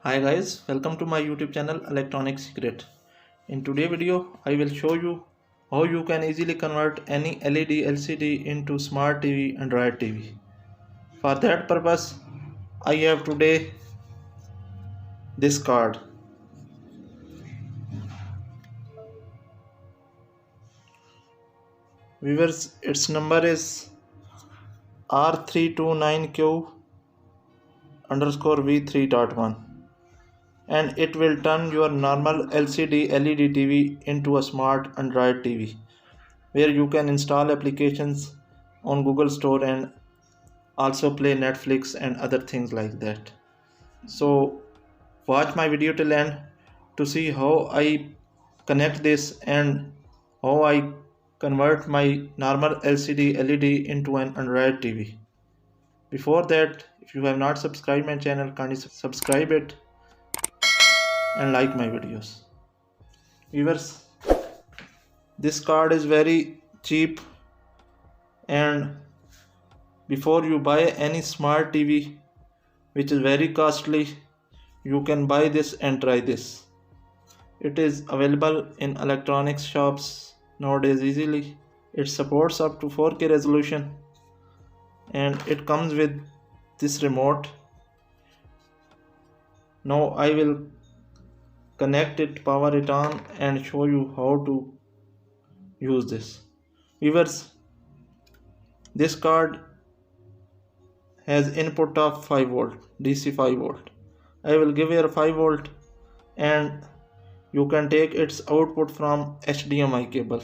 Hi guys, welcome to my YouTube channel Electronic Secret. In today's video, I will show you how you can easily convert any LED LCD into smart TV Android TV. For that purpose, I have today this card. Viewers, its number is R329Q underscore V3.1 and it will turn your normal LCD LED TV into a smart Android TV where you can install applications on Google Store and also play Netflix and other things like that. So watch my video till end to see how I connect this and how I convert my normal LCD LED into an Android TV. Before that, if you have not subscribed my channel, kindly subscribe it and like my videos. Viewers, this card is very cheap, and before you buy any smart TV which is very costly, you can buy this and try this. It is available in electronics shops nowadays easily. It supports up to 4K resolution and it comes with this remote. Now I will connect it, power it on and show you how to use this. Viewers, this card has input of 5 volt, DC 5 volt. I will give here 5 volt and you can take its output from HDMI cable.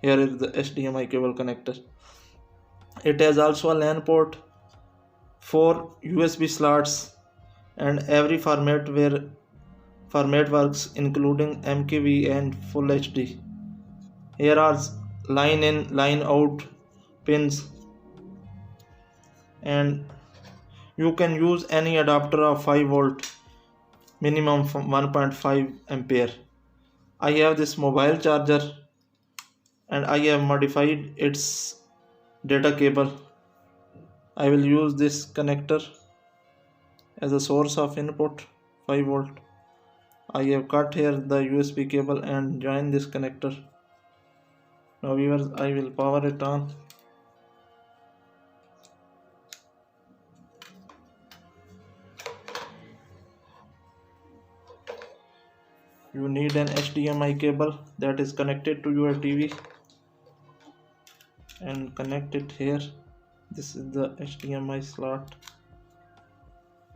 Here is the HDMI cable connector. It has also a LAN port, 4 USB slots and every format works including MKV and Full HD. Here are line in, line out pins and you can use any adapter of 5 volt minimum from 1.5 ampere. I have this mobile charger and I have modified its data cable. I will use this connector as a source of input 5 volt. I have cut here the USB cable and join this connector. Now viewers, I will power it on. You need an HDMI cable that is connected to your TV and connect it here. This is the HDMI slot.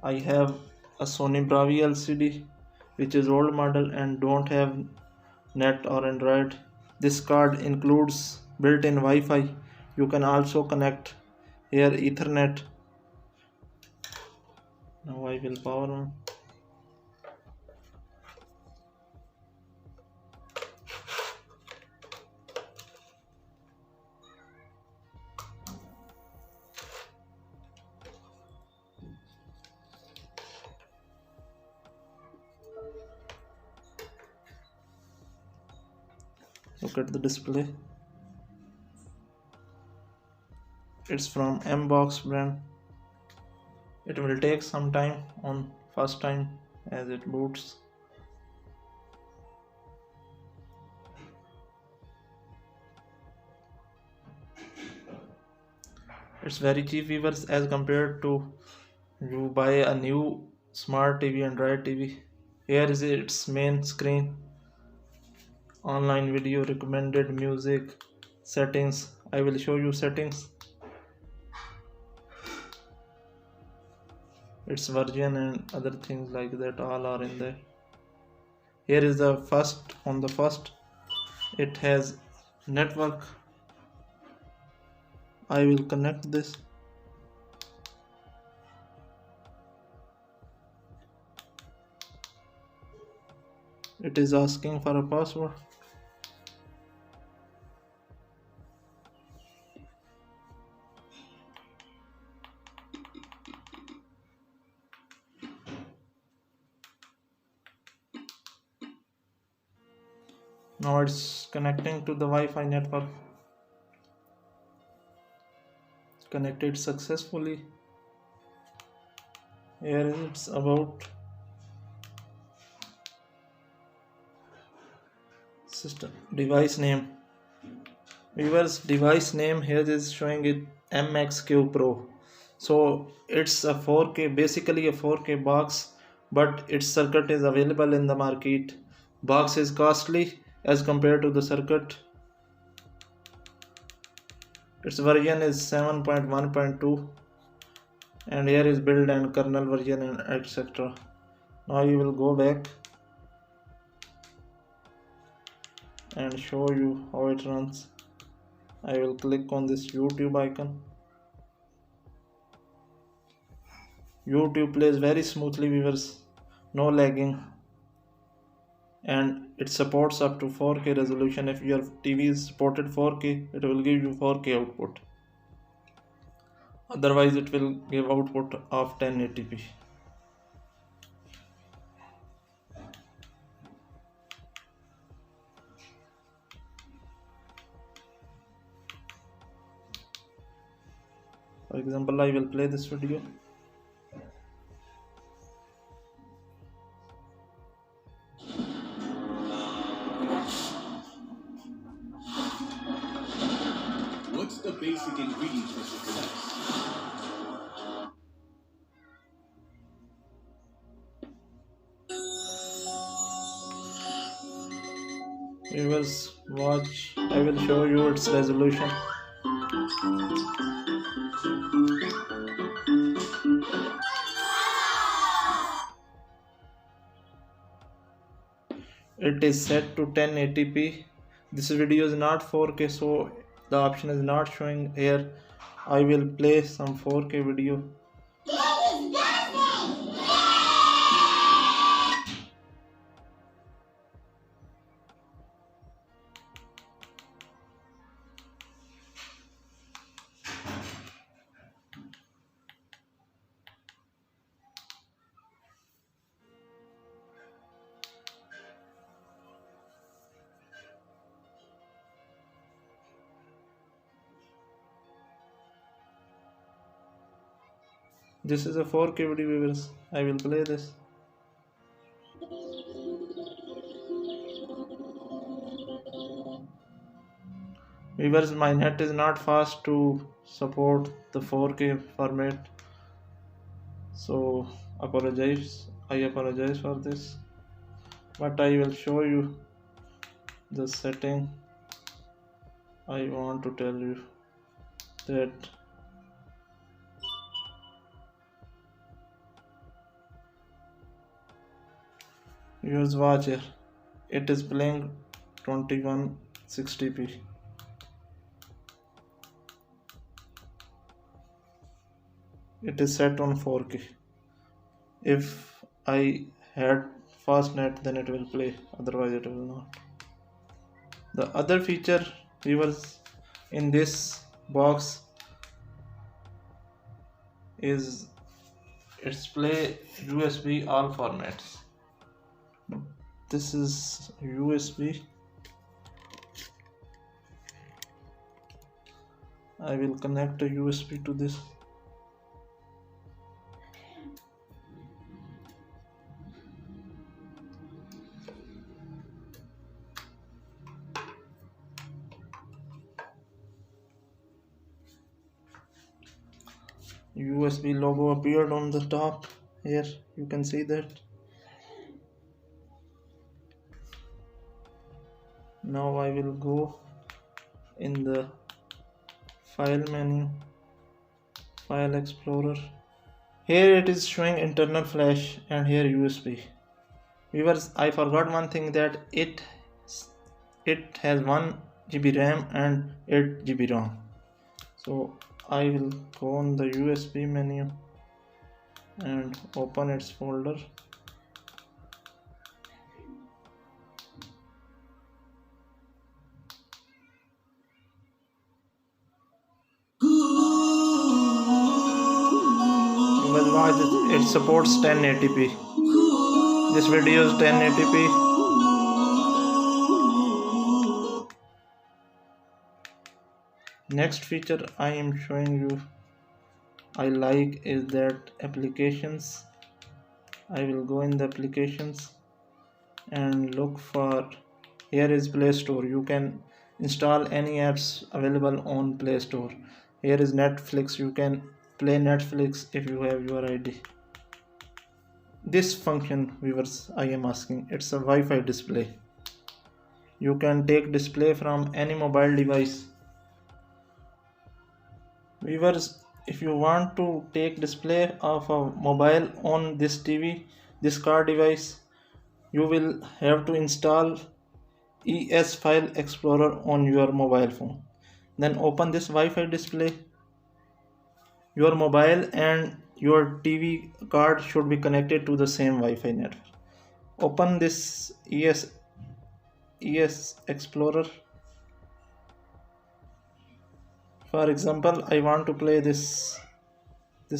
I have a Sony Bravia LCD which is old model and don't have net or Android. This card includes built-in Wi-Fi. You can also connect here Ethernet. Now I will power on. Look at the display. It's from Mbox brand. It will take some time on first time as it boots. It's very cheap, viewers, as compared to you buy a new smart TV, Android TV. Here is its main screen. Online video, recommended music, settings. I will show you settings, its version and other things like that, all are in there. Here is the first. On the first it has network. I will connect this. It is asking for a password. Now it's connecting to the Wi-Fi network. Connected successfully. Here it's about system device name. Viewers, device name here is showing it MXQ Pro. So it's a 4K, basically a 4K box, but its circuit is available in the market. Box is costly as compared to the circuit. Its version is 7.1.2 and here is build and kernel version and etc. Now you will go back and show you how it runs. I will click on this YouTube icon. YouTube plays very smoothly, viewers, no lagging, and it supports up to 4K resolution. If your TV is supported 4K, it will give you 4K output. Otherwise it will give output of 1080p. For example, I will play this video. What's the basic ingredient for success? Viewers, watch. I will show you its resolution. It is set to 1080p. This video is not 4K, so the option is not showing here. I will play some 4K video. This is a 4K video, viewers. I will play this. Viewers, my net is not fast to support the 4K format, so I apologize for this, but I will show you the setting. I want to tell you that viewers, watch here. It is playing 2160p. It is set on 4K. If I had fast net, then it will play, otherwise it will not. The other feature, viewers, in this box is its play USB all formats. This is USB. I will connect a USB to this. USB logo appeared on the top here. You can see that. Now I will go in the file menu, file explorer. Here it is showing internal flash and here USB. Viewers, I forgot one thing, that it has 1 GB RAM and 8 GB ROM. So I will go on the USB menu and open its folder. Well, watch it supports 1080p. This video is 1080p. Next feature I am showing you I like is that applications. I will go in the applications and look for, Here is Play Store. You can install any apps available on Play Store. Here is Netflix. You can play Netflix if you have your ID. This function, viewers, I am asking, it's a Wi-Fi display. You can take display from any mobile device. Viewers, if you want to take display of a mobile on this TV, this car device, you will have to install ES File Explorer on your mobile phone. Then open this Wi-Fi display. Your mobile and your TV card should be connected to the same Wi-Fi network. Open this ES Explorer. For example, I want to play this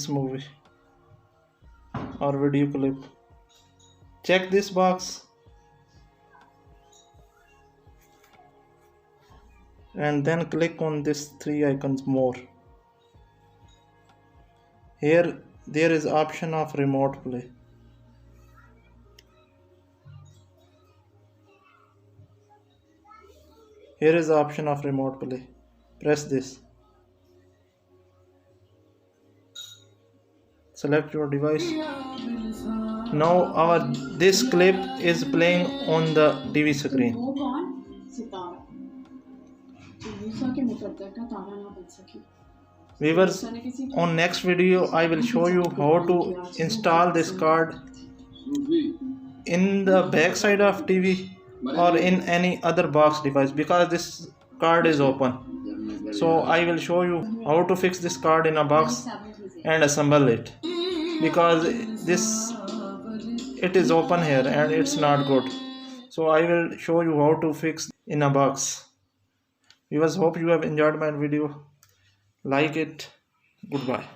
movie or video clip. Check this box and then click on this three icons more. Here there is option of remote play. Here is the option of remote play. Press this. Select your device. Now this clip is playing on the TV screen. Viewers, on next video I will show you how to install this card in the back side of TV or in any other box device, because this card is open. So I will show you how to fix this card in a box and assemble it, because it is open here and it's not good. So I will show you how to fix in a box. Viewers, hope you have enjoyed my video. Like it. Goodbye.